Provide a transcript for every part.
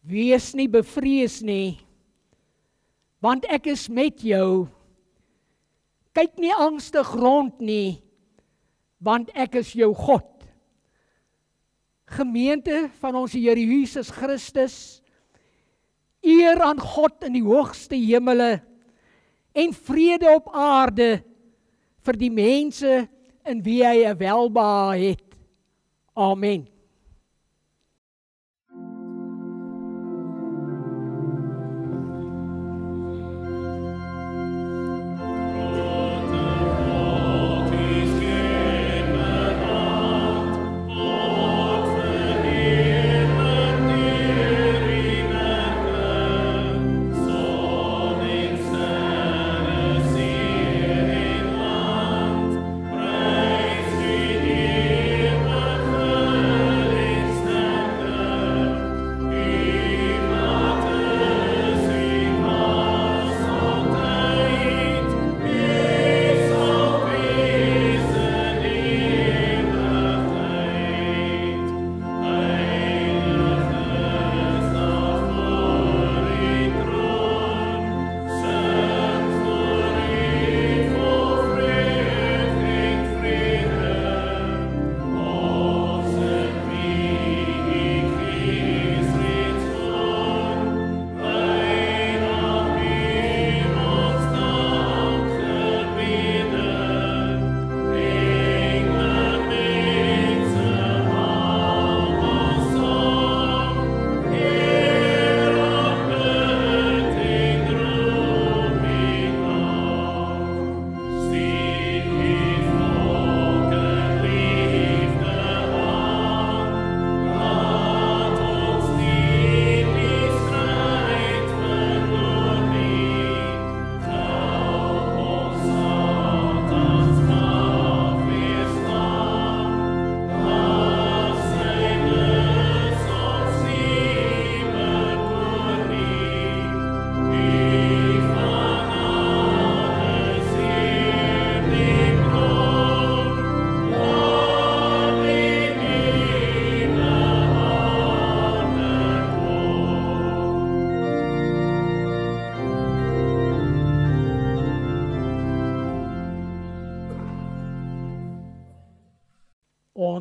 Wees nie bevrees nie, want ek is met jou. Kyk nie angstig rond nie, want ek is jou God. Gemeente van ons Here Jesus Christus, eer aan God in die hoogste hemele en vrede op aarde vir die mense in wie hy 'n welbehae het. Amen.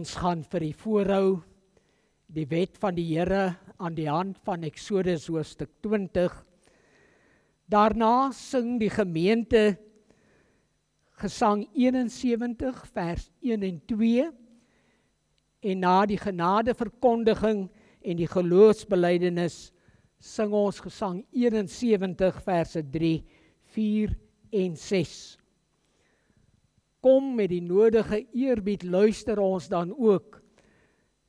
Ons gaan vir die voorhou die wet van die Here aan die hand van Eksodus hoofstuk 20. Daarna sing die gemeente Gesang 71 vers 1 en 2 en na die genadeverkondiging en die geloofsbelijdenis sing ons Gesang 71 verse 3, 4 en 6. Kom met die nodige eerbied, luister ons dan ook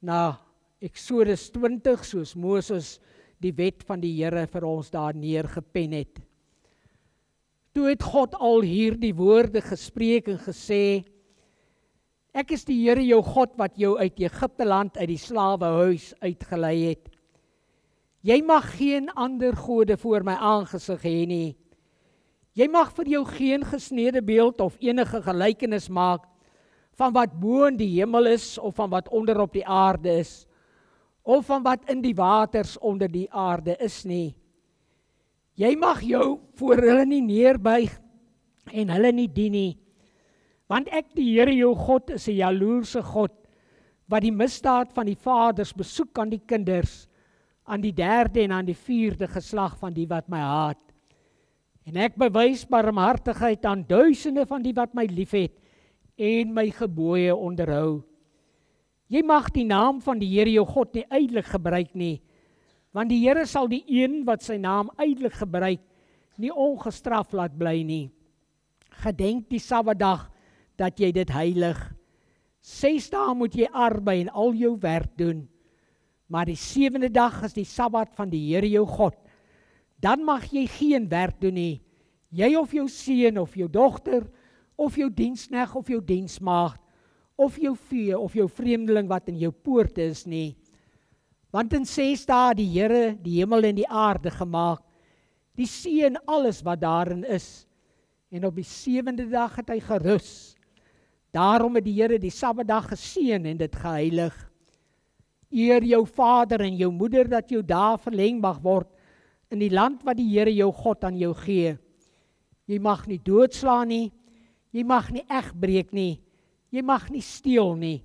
na Eksodus 20, soos Moses die wet van die Here vir ons daar neergepen het. Toe het God al hier die woorde gespreek en gesê, ek is die Here jou God wat jou uit Egipte land uit die slawehuis uitgelei het. Jy mag geen ander gode voor my aangesig hê nie. Jy mag vir jou geen gesnede beeld of enige gelykenis maak van wat bo in die hemel is of van wat onder op die aarde is of van wat in die waters onder die aarde is nie. Jy mag jou voor hulle nie neerbuig en hulle nie dien nie, want ek die Here jou God is 'n jaloerse God wat die misdaad van die vaders besoek aan die kinders, aan die 3de en aan die 4de geslag van die wat my haat. En ek bewys barmhartigheid aan duisende van die wat my liefhet en my gebooie onderhou. Jy mag die naam van die Here jou God nie ydelik gebruik nie, want die Here sal die een wat sy naam ydelik gebruik nie ongestraf laat bly nie. Gedenk die Sabbatdag dat jy dit heilig. 6 dae moet jy arbei en al jou werk doen, maar die 7de dag is die Sabbat van die Here jou God. Dan mag jy geen werk doen nie, jy of jou seun of jou dogter, of jou diensknegt of jou diensmaagd, of jou vee of jou vreemdeling wat in jou poorte is nie. Want in 6 dae die Here die hemel en die aarde gemaak, die see en alles wat daarin is, en op die 7de dag het hy gerus. Daarom het die Here die Sabbatdag geseën en dit geheilig. Eer jou vader en jou moeder dat jou dae verleng mag word in die land wat die Here jou God aan jou gee. Jy mag nie doodslaan nie, jy mag nie egbreek nie, jy mag nie steel nie,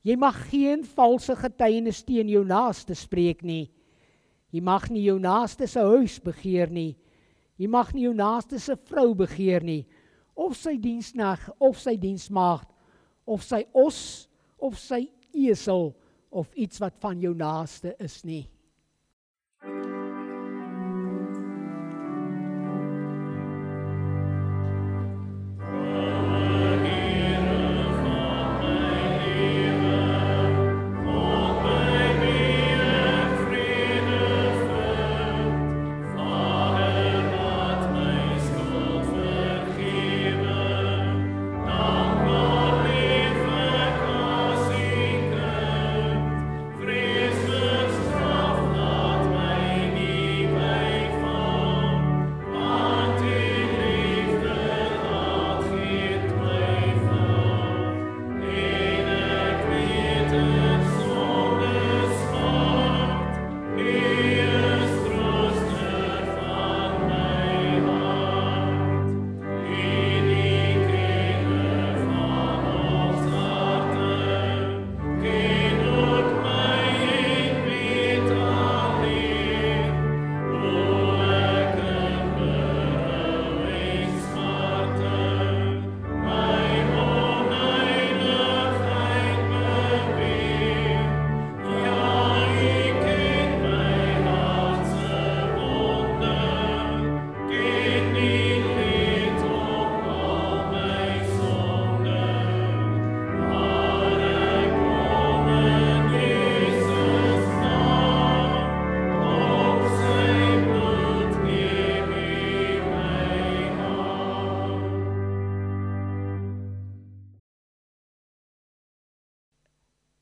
jy mag geen valse getuienis teen jou naaste spreek nie, jy mag nie jou naaste se huis begeer nie, jy mag nie jou naaste se vrou begeer nie, of sy diensknegt, of sy diensmaagd, of sy os, of sy esel, of iets wat van jou naaste is nie.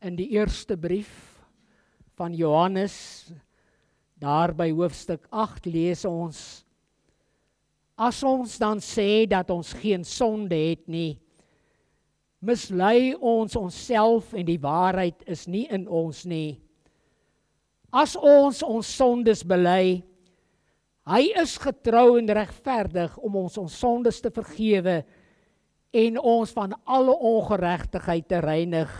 In die eerste brief van Johannes, daar by hoofstuk 8 lees ons, as ons dan sê dat ons geen sonde het nie, mislei ons onsself en die waarheid is nie in ons nie. As ons sondes bely, hy is getrou en regverdig om ons sondes te vergewe en ons van alle ongeregtigheid te reinig.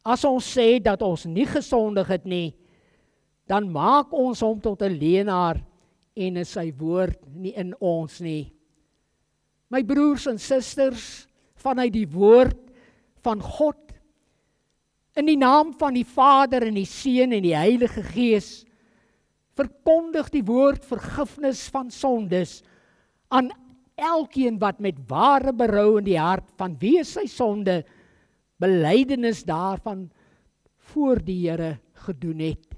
As ons sê dat ons nie gesondig het nie, dan maak ons hom tot 'n leienaar en is sy woord nie in ons nie. My broers en susters, vanuit die woord van God, in die naam van die Vader en die Seun en die Heilige Gees, verkondig die woord vergifnis van sondes aan elkeen wat met ware berou in die hart vanweë sy sonde belydenis daarvan voor die Here gedoen het.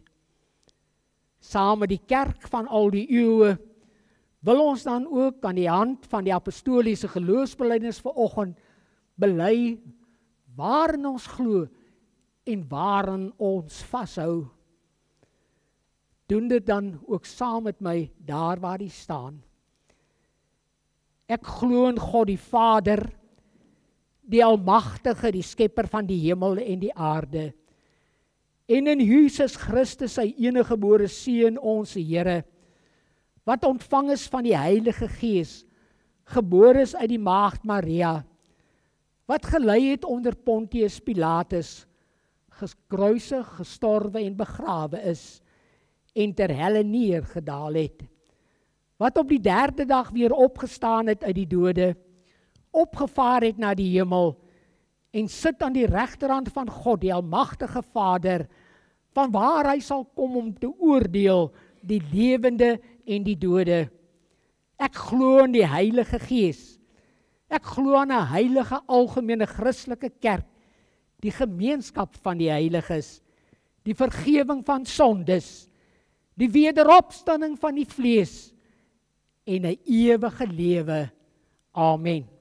Saam met die kerk van al die eeue wil ons dan ook aan die hand van die apostoliese geloofsbelijdenis vanoggend bely waarin ons glo en waarin ons vashou. Doen dit dan ook saam met my daar waar die staan. Ek glo in God die Vader, die Almagtige, die Skepper van die hemel en die aarde, en in Jesus Christus, sy eniggebore Seun, ons Here, wat ontvang is van die Heilige Gees, gebore is uit die maagd Maria, wat gelei het onder Pontius Pilatus, gekruisig, gestorwe en begrawe is, en ter helle neergedaal het, wat op die 3de dag weer opgestaan het uit die dode, opgevaar het na die hemel, en sit aan die regterhand van God, die Almagtige Vader, van waar hy sal kom om te oordeel die lewende en die dode. Ek glo in die Heilige Gees. Ek glo aan 'n heilige algemene Christelike kerk, die gemeenskap van die heiliges, die vergewing van sondes, die wederopstanding van die vlees en 'n ewige lewe. Amen.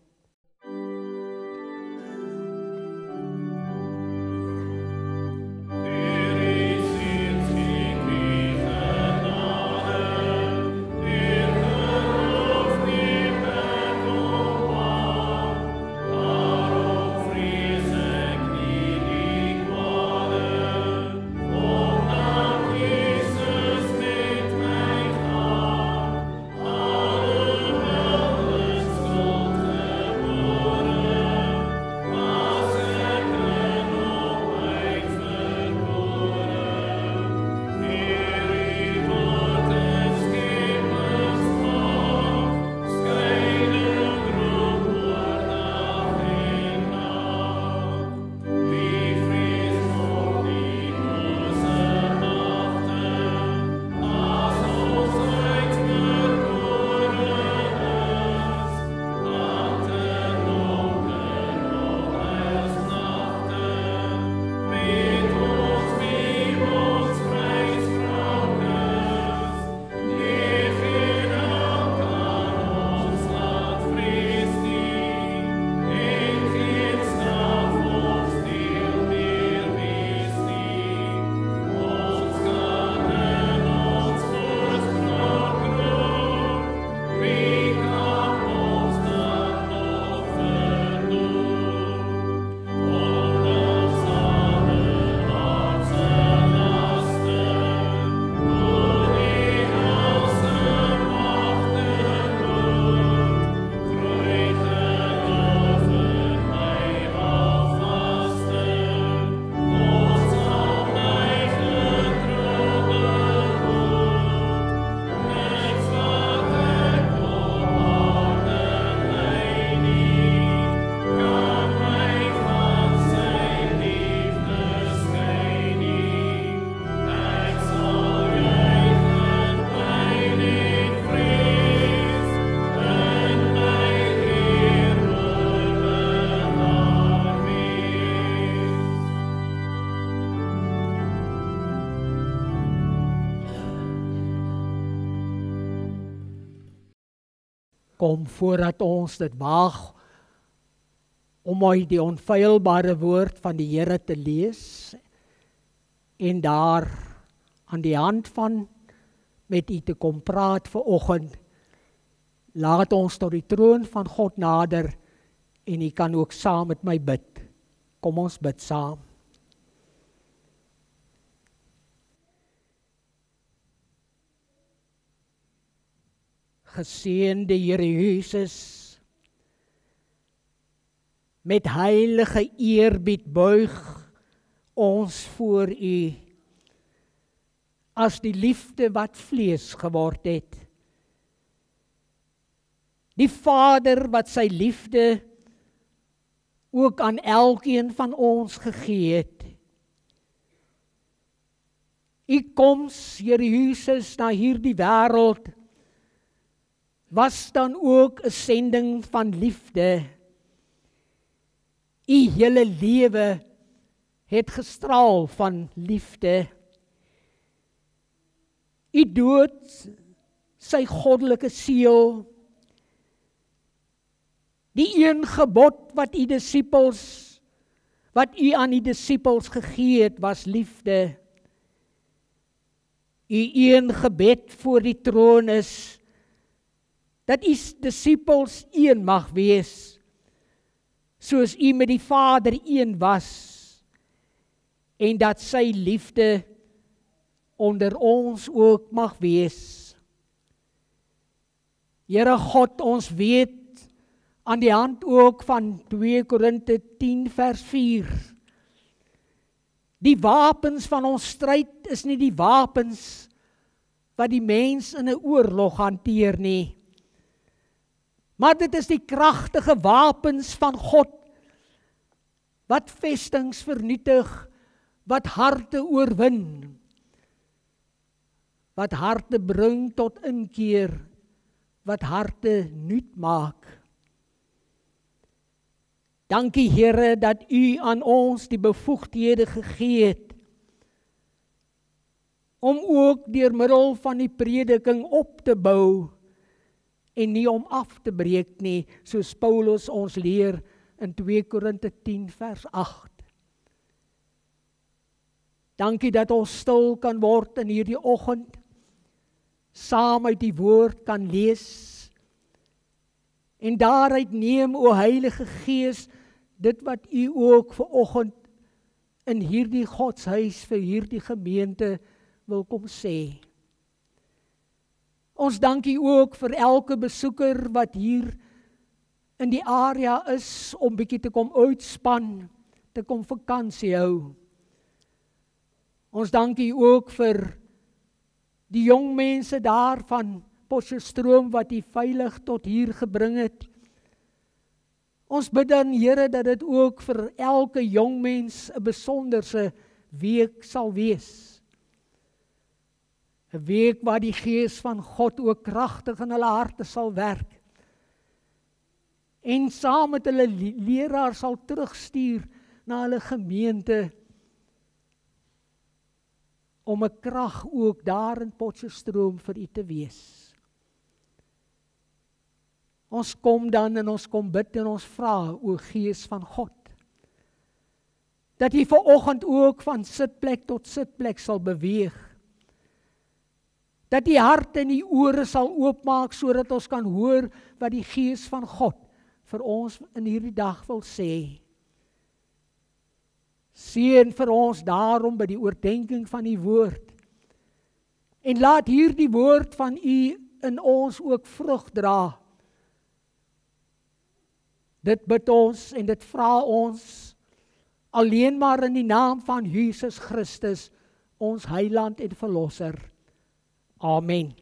Kom voordat ons dit waag om uit die onfeilbare woord van die Here te lees en daar aan die hand van met u te kom praat vanoggend. Laat ons tot die troon van God nader en u kan ook saam met my bid. Kom ons bid saam. Geseënde Here Jesus, met heilige eerbied buig ons voor u, as die liefde wat vlees geword het. Die Vader wat sy liefde ook aan elkeen van ons gegee het. U koms, Here Jesus, na hierdie wêreld, was dan ook 'n sending van liefde. U hele lewe het gestraal van liefde. U dood, sy goddelike seël, die een gebod wat u aan die disippels gegee het, was liefde. U een gebed voor die troon is, dat u disippels een mag wees, soos u met die Vader een was, en dat sy liefde onder ons ook mag wees. Here God, ons weet, aan die hand ook van 2 Korinte 10 vers 4, die wapens van ons stryd is nie die wapens wat die mens in 'n oorlog hanteer nie, maar dit is die kragtige wapens van God, wat vestings vernietig, wat harte oorwin, wat harte bring tot inkeer, wat harte nuut maak. Dankie Here dat u aan ons die bevoegdhede gegee het, om ook deur middel van die prediking op te bou, en nie om af te breek nie, soos Paulus ons leer in 2 Korinte 10 vers 8. Dankie dat ons stil kan word in hierdie oggend, saam uit die woord kan lees, en daaruit neem, o Heilige Gees, dit wat u ook vanoggend in hierdie godshuis vir hierdie gemeente wil kom sê. Ons dank u ook vir elke besoeker wat hier in die area is, om bietjie te kom uitspan, te kom vakansie hou. Ons dank u ook vir die jong mense daar van Potchefstroom wat u veilig tot hier gebring het. Ons bid dan, Here, dat dit ook vir elke jong mens 'n besonderse week sal wees. 'n Week waar die Gees van God ook kragtig in hulle harte sal werk. En saam met hulle leraar sal terugstuur na hulle gemeente, om 'n krag ook daar in Potchefstroom vir u te wees. Ons kom dan en ons kom bid en ons vra, o Gees van God, dat u vanoggend ook van sitplek tot sitplek sal beweeg. Dat die hart en die ore sal oopmaak, sodat ons kan hoor wat die Gees van God vir ons in hierdie dag wil sê. Seën vir ons daarom by die oordeenking van die woord. En laat hierdie woord van u in ons ook vrug dra. Dit bid ons en dit vra ons alleen maar in die naam van Jesus Christus, ons Heiland en Verlosser. Amen.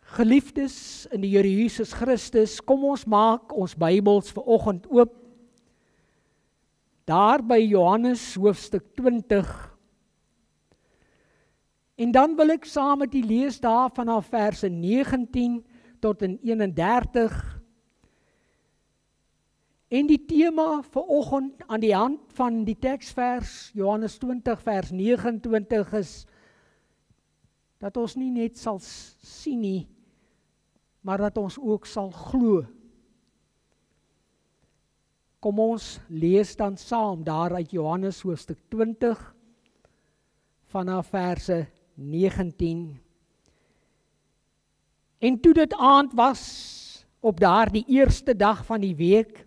Geliefdes in die Here Jesus Christus, kom ons maak ons Bybels vanoggend oop. Daar by Johannes hoofstuk 20. En dan wil ek saam met u lees daar vanaf verse 19 tot in 31. En die tema vanoggend aan die hand van die teksvers Johannes 20 vers 29 is dat ons nie net sal sien nie, maar dat ons ook sal glo. Kom ons lees dan saam daar uit Johannes hoofstuk 20 vanaf verse 19. En toe dit aand was op daardie eerste dag van die week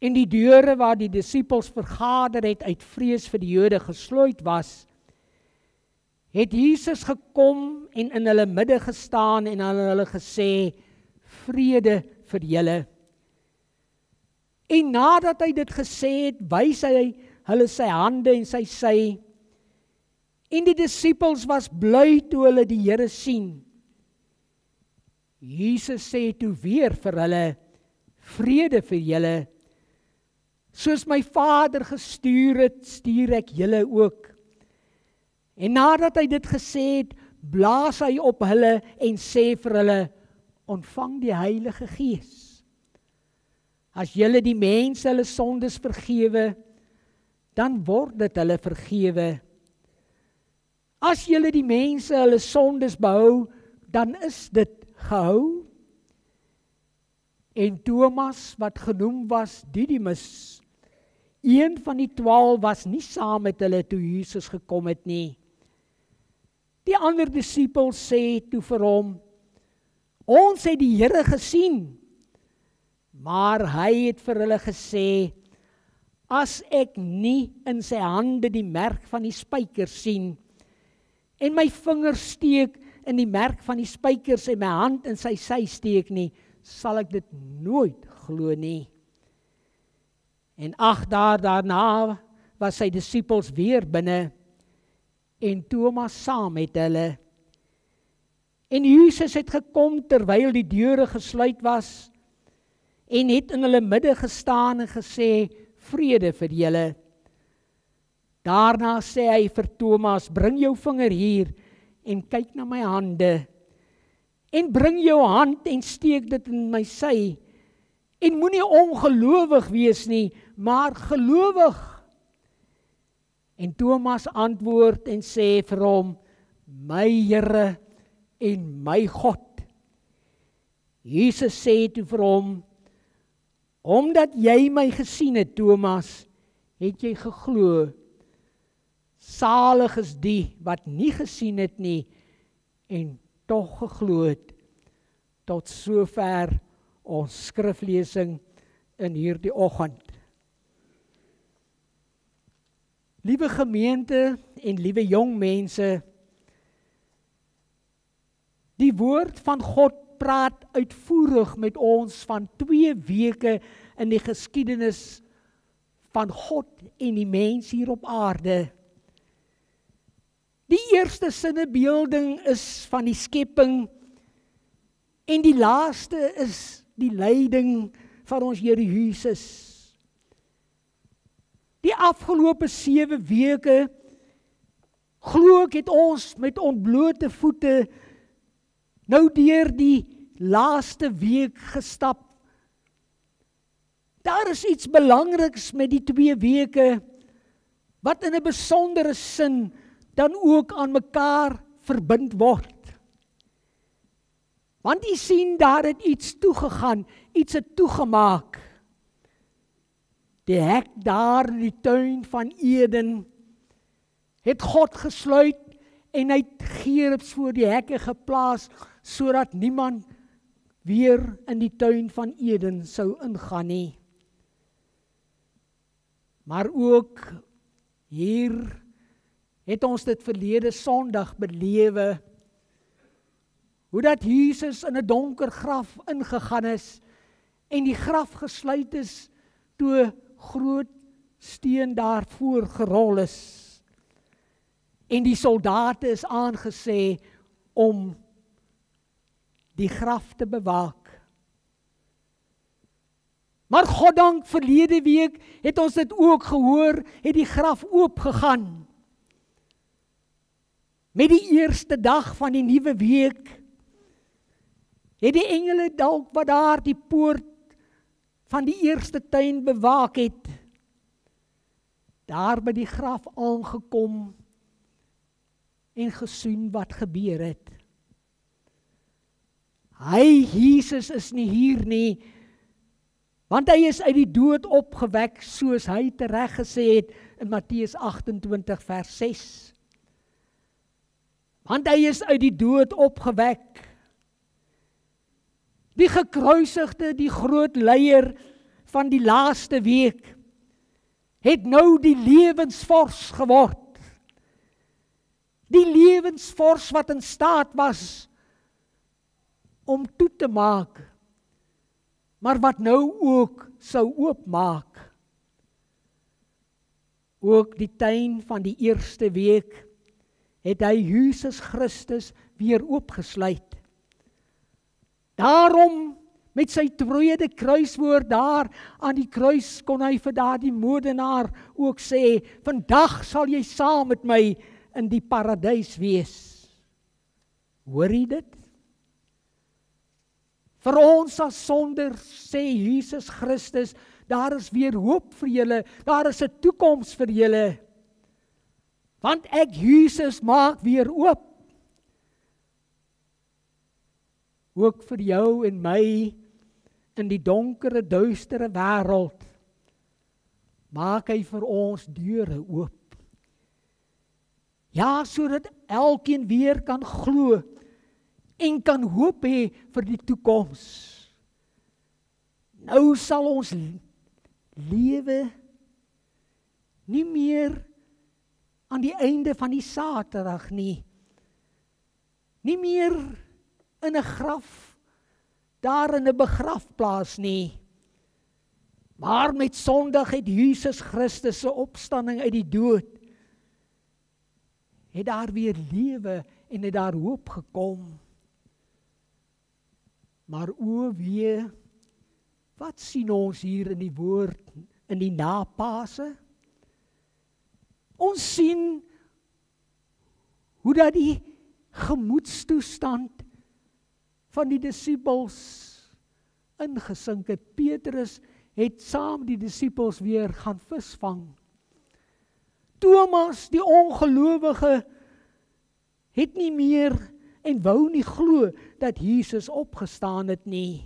en die deure waar die disippels vergader het uit vrees vir die Jode gesluit was, het Jesus gekom en in hulle midde gestaan en aan hulle gesê, vrede vir julle. En nadat hy dit gesê het, wys hy hulle sy hande en sy sy. En die disippels was bly toe hulle die Here sien. Jesus sê toe weer vir hulle, vrede vir julle. Soos my Vader gestuur het, stuur ek julle ook. En nadat hy dit gesê het, blaas hy op hulle en sê vir hulle, ontvang die Heilige Gees. As julle die mense hulle sondes vergewe, dan word dit hulle vergewe. As julle die mense hulle sondes behou, dan is dit gehou. En Thomas, wat genoem was Didimus, een van die 12 was nie saam met hulle toe Jesus gekom het nie. Die ander disipels sê toe vir hom, ons het die Here gesien. Maar hy het vir hulle gesê, as ek nie in sy hande die merk van die spykers sien, en my vinger steek in die merk van die spykers en my hand in sy sy steek nie, sal ek dit nooit glo nie. En 8 dae daarna was sy disippels weer binne, en Thomas saam met hulle. En Jesus het gekom terwyl die deure gesluit was, en het in hulle midde gestaan en gesê, vrede vir julle. Daarna sê hy vir Thomas, bring jou vinger hier, en kyk na my hande, en bring jou hand en steek dit in my sy, en moenie ongelowig wees nie, maar gelowig. En Thomas antwoord en sê vir hom, my Here en my God. Jesus sê toe vir hom, omdat jy my gesien het, Thomas, het jy geglo. Salig is die wat nie gesien het nie, en tog geglo het. Tot sover ons skriflesing in hierdie oggend. Liewe gemeente en liewe jong mense, die woord van God praat uitvoerig met ons van 2 weke in die geskiedenis van God en die mens hier op aarde. Die eerste sinnebeelding is van die skepping en die laaste is die lyding van ons Here Jesus. Die afgelope 7 weke, glo ek het ons met ontblote voete nou deur die laaste week gestap. Daar is iets belangriks met die 2 weke, wat in 'n besondere sin dan ook aan mekaar verbind word. Want jy sien, daar het iets toegegaan, iets het toegemaak. Die hek daar in die tuin van Eden, het God gesluit, en hy het gerubs voor die hekke geplaas, sodat niemand weer in die tuin van Eden sou ingaan nie. Maar ook hier het ons dit verlede Sondag belewe, hoe dat Jesus in 'n donker graf ingegaan is, en die graf gesluit is, toe groot steen daarvoor gerol is. En die soldate is aangesê om die graf te bewaak. Maar goddank verlede week het ons dit ook gehoor, het die graf oopgegaan. Met die eerste dag van die nuwe week, het die engele dalk wat daar die poort van die eerste tuin bewaak het, daar by die graf aangekom, en gesien wat gebeur het. Hy, Jesus, is nie hier nie, want hy is uit die dood opgewek, soos hy tereg gesê het in Matteus 28 vers 6. Want hy is uit die dood opgewek. Die gekruisigde, die groot leier van die laaste week, het nou die lewensvors geword. Die lewensvors wat in staat was om toe te maak, maar wat nou ook sou oopmaak. Ook die tuin van die eerste week het hy Jesus Christus weer oopgesluit. Daarom, met sy tweede kruiswoord daar aan die kruis, kon hy vir daardie moordenaar ook sê, vandag sal jy saam met my in die paradys wees. Hoor jy dit? Vir ons as sonders, sê Jesus Christus, daar is weer hoop vir julle, daar is 'n toekoms vir julle. Want ek, Jesus, maak weer oop. Ook vir jou en my, in die donkere, duistere wêreld, maak hy vir ons deure oop. Ja, sodat elkeen weer kan glo, en kan hoop hê vir die toekoms. Nou sal ons lewe nie meer aan die einde van die Saterdag nie. Nie meer in 'n graf, daar in 'n begrafplaas nie. Maar met Sondag het Jesus Christus se opstanding uit die dood, het daar weer lewe en het daar hoop gekom. Maar o wee, wat sien ons hier in die woord, in die napase? Ons sien hoe dat die gemoedstoestand van die disippels ingesink het. Petrus het saam die disippels weer gaan visvang. Thomas, die ongelowige, het nie meer en wou nie glo dat Jesus opgestaan het nie.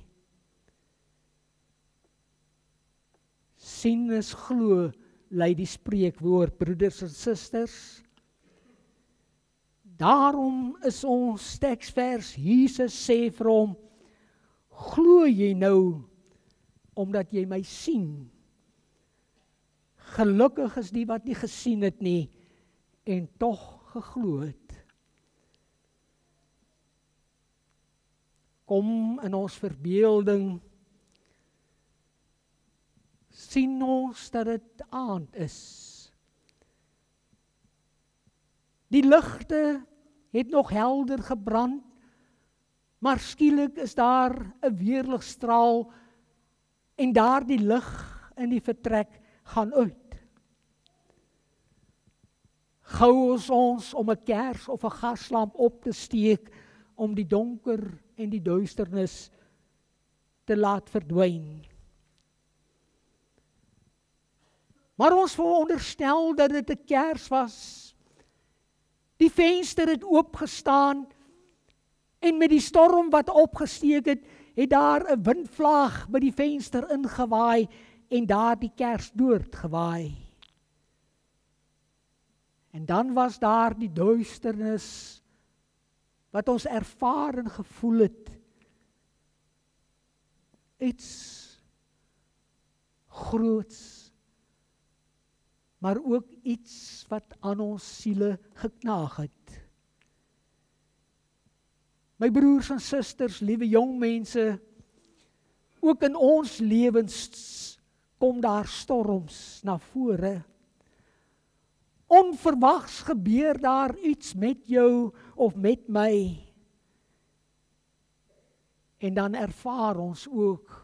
Sien is glo, lei die spreekwoord, broeders en susters. Daarom is ons teksvers, Jesus sê vir hom, glo jy nou, omdat jy my sien. Gelukkig is die wat nie gesien het nie, en tog geglo het. Kom in ons verbeelding, sien ons dat dit aand is. Die ligte het nog helder gebrand, maar skielik is daar 'n weerligstraal en daardie lig in die vertrek gaan uit. Gou is ons om 'n kers of 'n gaslamp op te steek om die donker en die duisternis te laat verdwyn. Maar ons veronderstel dat dit 'n kers was. Die venster het oopgestaan en met die storm wat opgesteek het, het daar 'n windvlaag by die venster ingewaai en daar die kers doodgewaai. En dan was daar die duisternis wat ons ervaar en gevoel het. Iets groots, maar ook iets wat aan ons siele geknaag het. My broers en susters, liewe jong mense, ook in ons lewens kom daar storms na vore. Onverwags gebeur daar iets met jou of met my. En dan ervaar ons ook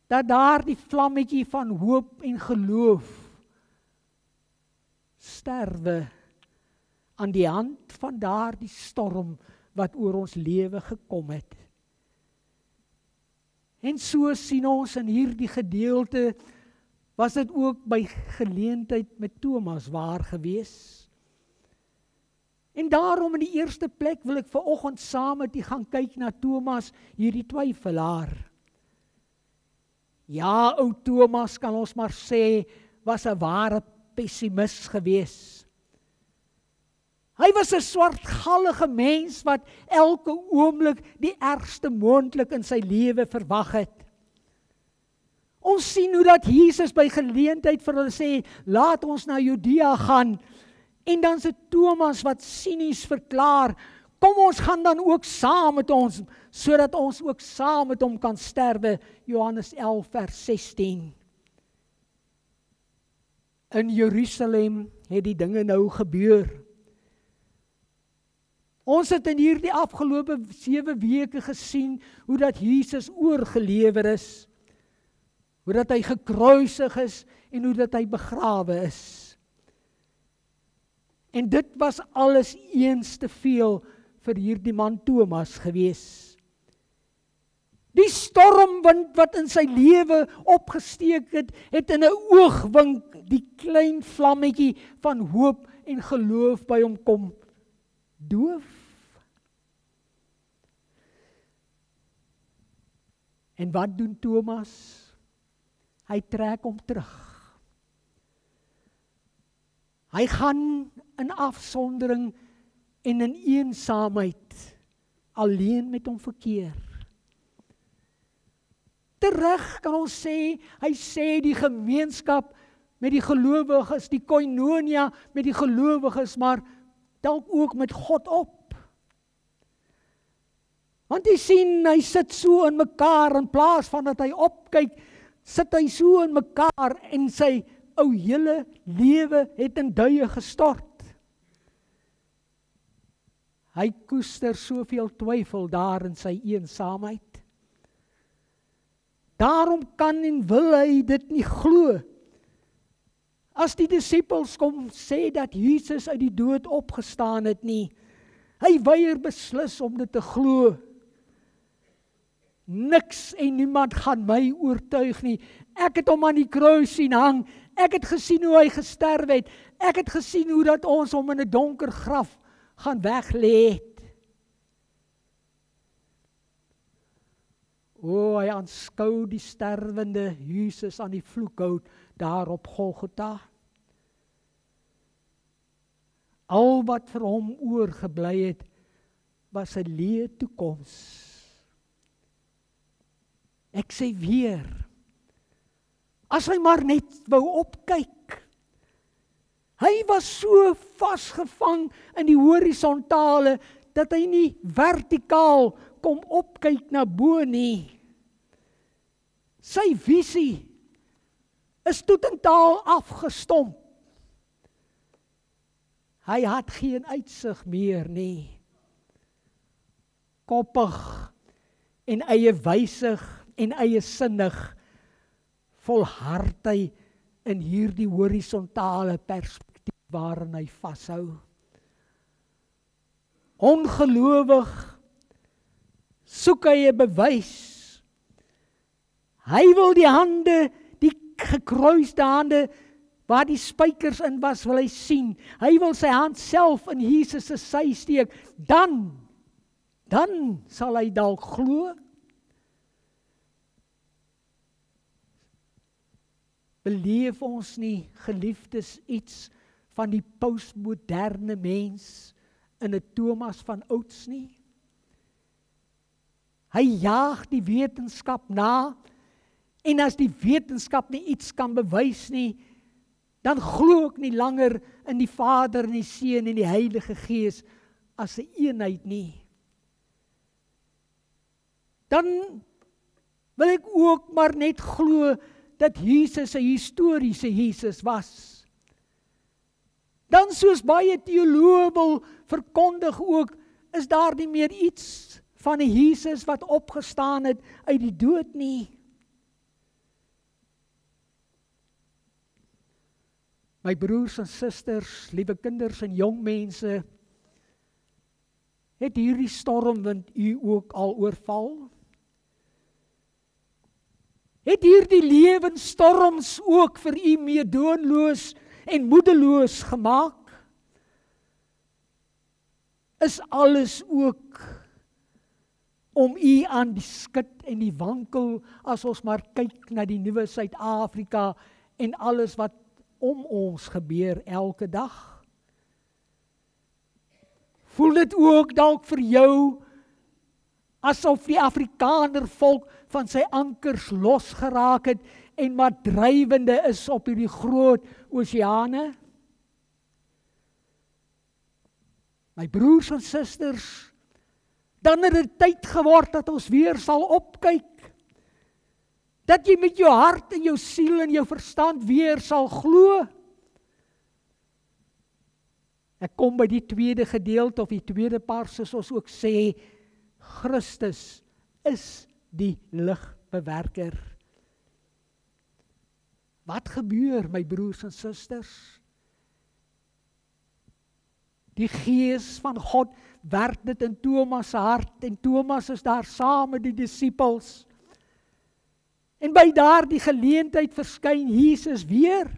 dat daar die vlammetjie van hoop en geloof sterwe aan die hand van daardie storm wat oor ons lewe gekom het. En so sien ons in hierdie gedeelte, was dit ook by geleentheid met Thomas waar gewees. En daarom in die eerste plek wil ek vanoggend saam met u gaan kyk na Thomas, hierdie twyfelaar. Ja, ou Thomas kan ons maar sê, was 'n ware pessimis gewees. Hy was 'n swartgallige mens wat elke oomblik die ergste moontlik in sy lewe verwag het. Ons sien hoe dat Jesus by geleentheid vir hulle sê, laat ons na Judea gaan. En dan is dit Thomas wat sinies verklaar, kom ons gaan dan ook saam met ons, sodat ons ook saam met hom kan sterwe. Johannes 11 vers 16. In Jerusalem het die dinge nou gebeur. Ons het in hierdie afgelope 7 weke gesien, hoe dat Jesus oorgelewer is, hoe dat hy gekruisig is, en hoe dat hy begrawe is. En dit was alles eens te veel vir hierdie man Thomas gewees. Die stormwind wat in sy lewe opgesteek het, het in 'n oogwink die klein vlammetjie van hoop en geloof by hom kom doof. En wat doen Thomas? Hy trek hom terug. Hy gaan in afsondering en in eensaamheid alleen met hom verkeer. Terug kan ons sê, hy sê die gemeenskap met die gelowiges, die koinonia met die gelowiges, maar dalk ook met God op. Want jy sien, hy sit so in mekaar, in plaas van dat hy opkyk, sit hy so in mekaar en sy ou hele lewe het in duie gestort. Hy koester soveel twyfel daar in sy eensaamheid. Daarom kan en wil hy dit nie glo. As die disippels kom sê dat Jesus uit die dood opgestaan het nie, hy weier beslis om dit te glo. Niks en niemand gaan my oortuig nie. Ek het hom aan die kruis sien hang. Ek het gesien hoe hy gesterf het. Ek het gesien hoe dat ons hom in 'n donker graf gaan weglê het. O, hy aanskou die sterwende Jesus aan die vloekhout daar op Golgotha. Al wat vir hom oorgebly het, was 'n leë toekoms. Ek sê weer, as hy maar net wou opkyk. Hy was so vasgevang in die horisontale, dat hy nie vertikaal kom opkyk na bo nie. Sy visie is totaal afgestomp. Hy had geen uitsig meer nie. Koppig en eie wysig en eie sinnig volhard hy in hierdie horisontale perspektief waarin hy vashou. Ongelowig soek hy 'n bewys. Hy wil die hande, die gekruiste hande, waar die spykers in was, wil hy sien. Hy wil sy hand self in Jesus se sy steek. Dan sal hy dalk glo. Beleef ons nie, geliefdes, iets van die postmoderne mens in 'n Thomas van ouds nie? Hy jaag die wetenskap na, en as die wetenskap nie iets kan bewys nie, dan glo ek nie langer in die Vader en die Seun en die Heilige Gees as 'n eenheid nie. Dan wil ek ook maar net glo dat Jesus 'n historiese Jesus was. Dan soos baie teoloë wil verkondig ook, is daar nie meer iets van 'n Jesus wat opgestaan het uit die dood nie. My broers en susters, liewe kinders en jong mense, het hierdie stormwind u ook al oorval? Het hierdie lewensstorms ook vir u meedoenloos en moedeloos gemaak? is alles ook om u aan die skit en die wankel, as ons maar kyk na die nuwe Suid-Afrika en alles wat om ons gebeur elke dag. Voel dit ook dalk vir jou asof die Afrikaner volk van sy ankers losgeraak het en maar drywende is op hierdie groot oseane? My broers en susters, dan het dit tyd geword dat ons weer sal opkyk. Dat jy met jou hart en jou siel en jou verstand weer sal glo. Ek kom by die tweede gedeelte of die tweede part, soos ons ook sê, Christus is die ligbewerker. Wat gebeur, my broers en susters? Die Gees van God werk dit in Thomas se hart en Thomas is daar saam met die disippels. En by daardie geleentheid verskyn Jesus weer.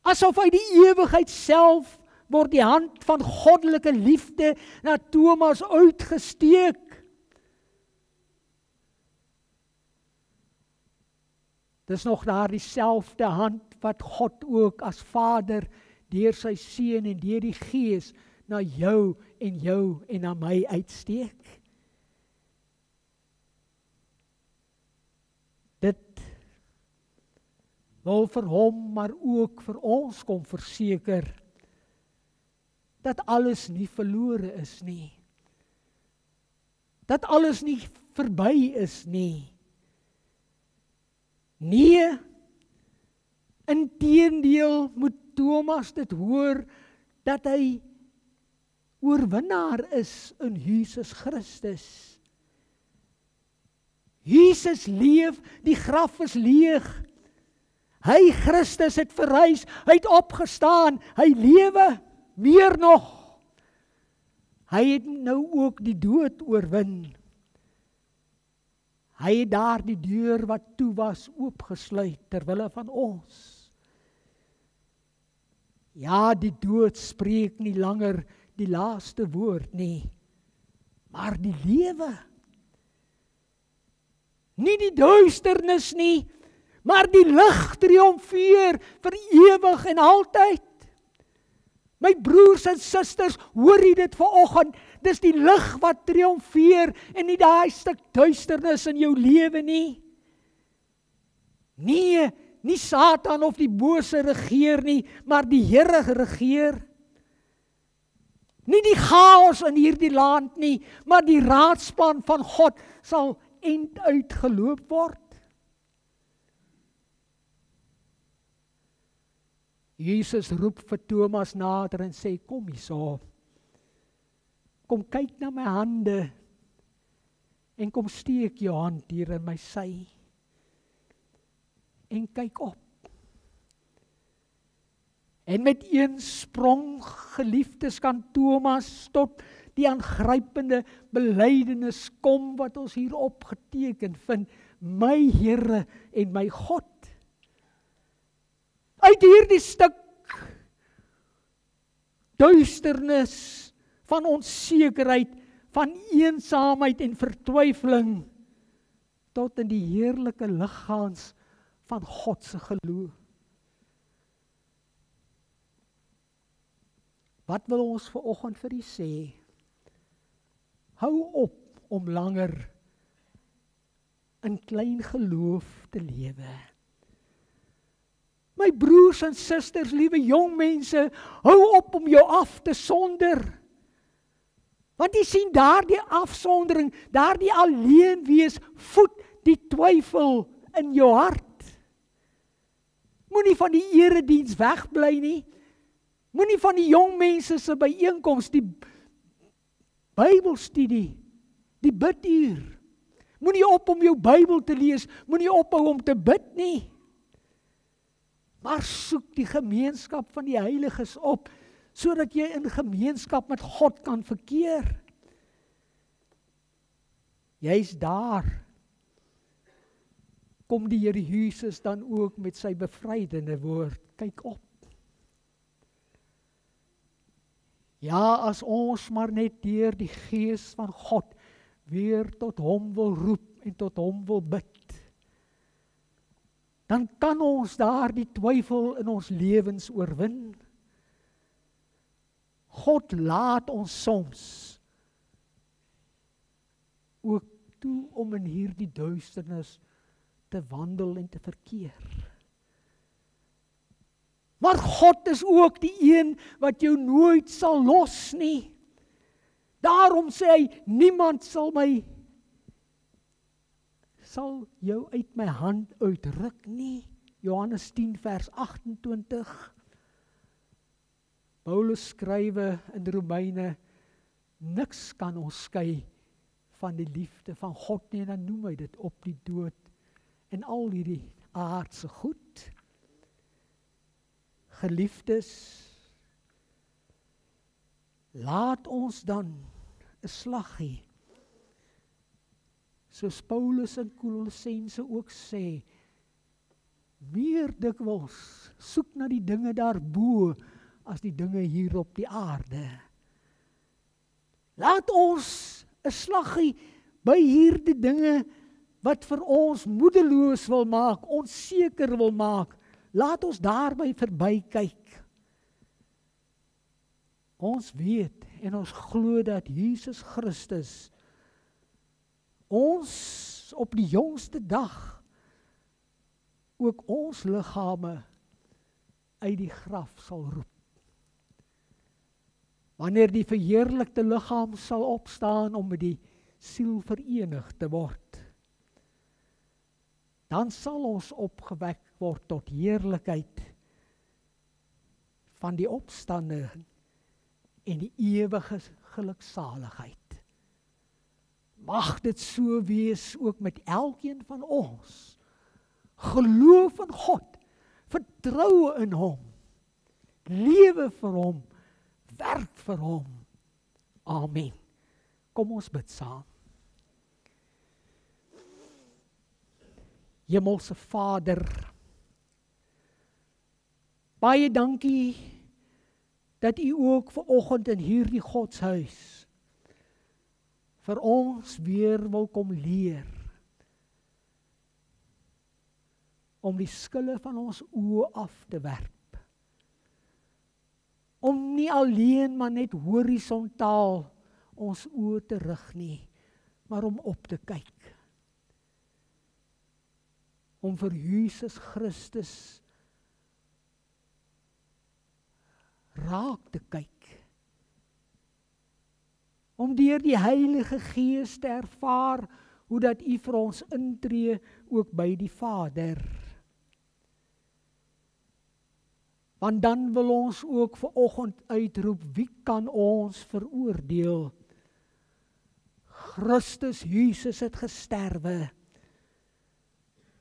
Asof uit die ewigheid self word die hand van goddelike liefde na Thomas uitgesteek. Dis nog daar dieselfde hand wat God ook as Vader deur sy Seun en deur die Gees na jou en na my uitsteek. Dit wil vir hom, maar ook vir ons kom verseker, dat alles nie verlore is nie. Dat alles nie verby is nie. Nee, inteendeel moet Thomas dit hoor, dat hy oorwinnaar is in Jesus Christus. Jesus leef, die graf is leeg. Hy, Christus, het verrys, hy het opgestaan, hy lewe, meer nog. Hy het nou ook die dood oorwin. Hy het daar die deur wat toe was oopgesluit, terwille van ons. Ja, die dood spreek nie langer die laaste woord nie, maar die lewe. Nie die duisternis nie, maar die lig triomfeer vir ewig en altyd. My broers en susters, hoor jy dit vanoggend? Dis die lig wat triomfeer en nie daai stuk duisternis in jou lewe nie. Nee, nie Satan of die bose regeer nie, maar die Here regeer. Nie die chaos in hierdie land nie, maar die raadspan van God sal end uitgeloop word. Jesus roep vir Thomas nader en sê, kom hierso. Kom kyk na my hande en kom steek jou hand hier in my sy. En kyk op. En met een sprong, geliefdes, kan Thomas tot die aangrypende belydenis kom wat ons hier opgeteken vind, my Here en my God. Uit hierdie stuk duisternis van onsekerheid, van eensaamheid en vertwyfeling, tot in die heerlike liggaans van God se geloof. Wat wil ons vanoggend vir u sê? Hou op om langer in klein geloof te lewe. My broers en susters, liewe jong mense, hou op om jou af te sonder. Want jy sien, daardie afsondering, daardie alleen wees, voed die twyfel in jou hart. Moenie van die erediens wegbly nie. Moenie van die jong mense se byeenkoms, die Bybelstudie, die biduur. Moenie op om jou Bybel te lees, moenie ophou om te bid nie. Maar soek die gemeenskap van die heiliges op, sodat jy in gemeenskap met God kan verkeer. Jy's daar. Kom die Here Jesus dan ook met sy bevrydende woord. Kyk op. Ja, as ons maar net deur die Gees van God weer tot hom wil roep en tot hom wil bid, dan kan ons daar die twyfel in ons lewens oorwin. God laat ons soms ook toe om in hierdie duisternis te wandel en te verkeer. Maar God is ook die een wat jou nooit sal los nie. Daarom sê hy, niemand sal jou uit my hand uitruk nie. Johannes 10 vers 28. Paulus skrywe in Romeine, niks kan ons skei van die liefde van God nie, en dan noem hy dit op die dood en al hierdie aardse goed. Geliefdes, laat ons dan 'n slag hê. Soos Paulus in Kolossense ook sê, meer dikwels soek na die dinge daarbo as die dinge hier op die aarde. Laat ons 'n slag hê by hierdie dinge wat vir ons moedeloos wil maak, onseker wil maak. Laat ons daarby verby kyk. Ons weet en ons glo dat Jesus Christus ons op die jongste dag ook ons liggame uit die graf sal roep. Wanneer die verheerlikte liggaam sal opstaan om met die siel verenig te word, dan sal ons opgewek word tot heerlikheid van die opstanding en die ewige geluksaligheid. Mag dit so wees ook met elkeen van ons. Geloof in God, vertrou in hom, lewe vir hom, werk vir hom. Amen. Kom ons bid saam. Hemelse Vader, baie dankie dat U ook vanoggend in hierdie godshuis vir ons weer wil kom leer om die skille van ons oë af te werp. Om nie alleen maar net horisontaal ons oë te rig nie, maar om op te kyk. Om vir Jesus Christus raak te kyk. Om deur die Heilige Gees te ervaar hoe dat U vir ons intree ook by die Vader. Want dan wil ons ook vanoggend uitroep, wie kan ons veroordeel? Christus Jesus het gesterwe.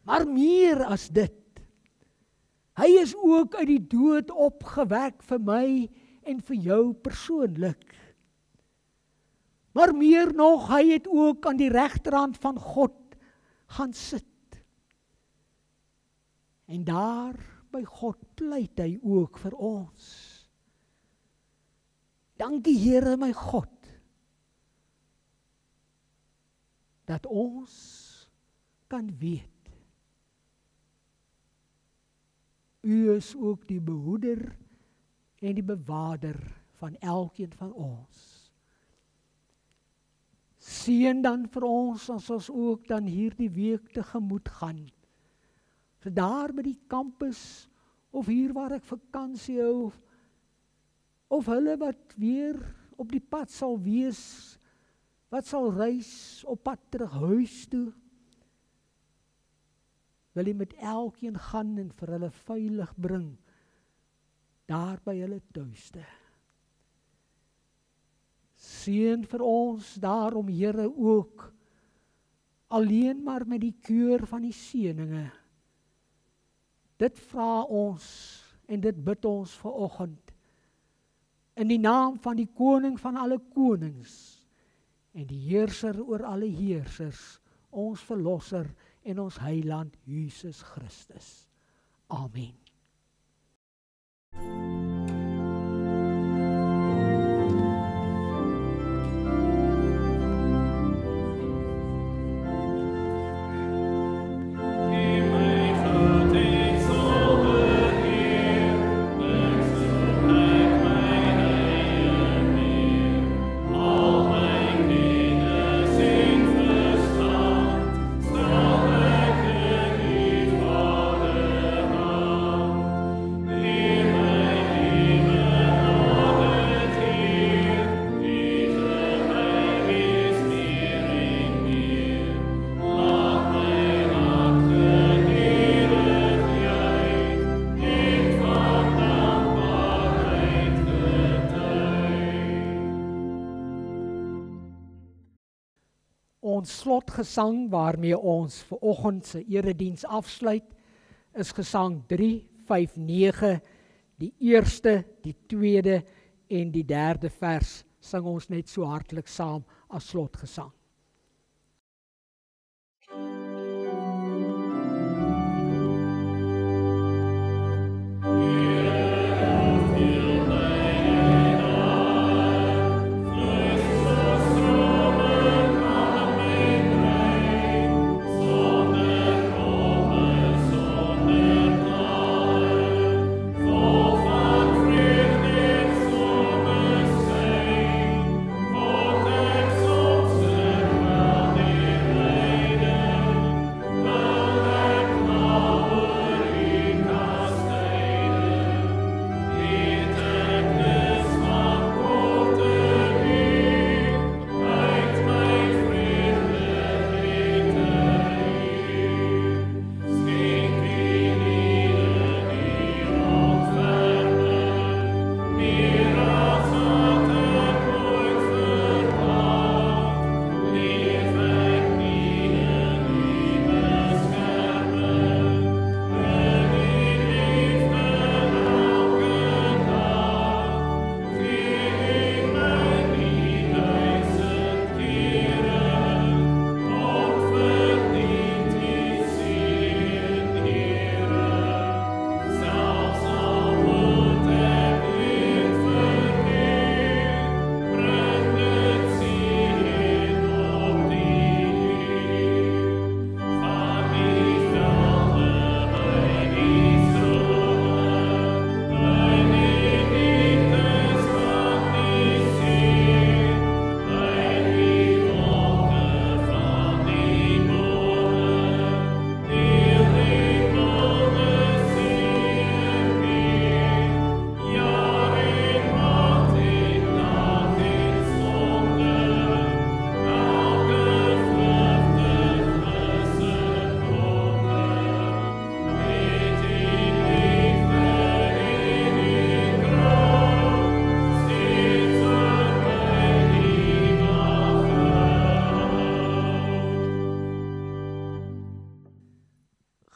Maar meer as dit, hy is ook uit die dood opgewek vir my en vir jou persoonlik. Maar meer nog, hy het ook aan die regterhand van God gaan sit. En daar by God pleit hy ook vir ons. Dankie Here my God, dat ons kan weet, U is ook die behoeder en die bewaarder van elkeen van ons. Seën dan vir ons as ons ook dan hierdie week tegemoet gaan. So daar by die kampus, of hier waar ek vakansie hou, of hulle wat weer op die pad sal wees, wat sal reis op pad terug huis toe, wil jy met elkeen gaan en vir hulle veilig bring, daar by hulle tuiste. Seën vir ons daarom, Here, ook, alleen maar met die keur van die seëninge. Dit vra ons en dit bid ons vanoggend, in die naam van die Koning van alle konings, en die Heerser oor alle heersers, ons Verlosser en ons Heiland Jesus Christus. Amen. Ons slotgesang waarmee ons vanoggend se erediens afsluit is gesang 359, die eerste, die tweede en die derde vers sing ons net so hartlik saam as slotgesang.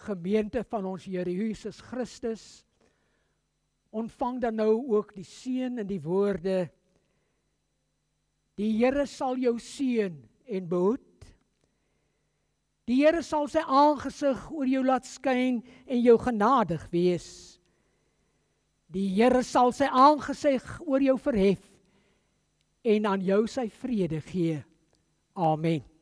Gemeente van ons Here Jesus Christus, ontvang dan nou ook die seën en die woorde. Die Here sal jou seën en behoed. Die Here sal sy aangesig oor jou laat skyn en jou genadig wees. Die Here sal sy aangesig oor jou verhef en aan jou sy vrede gee. Amen.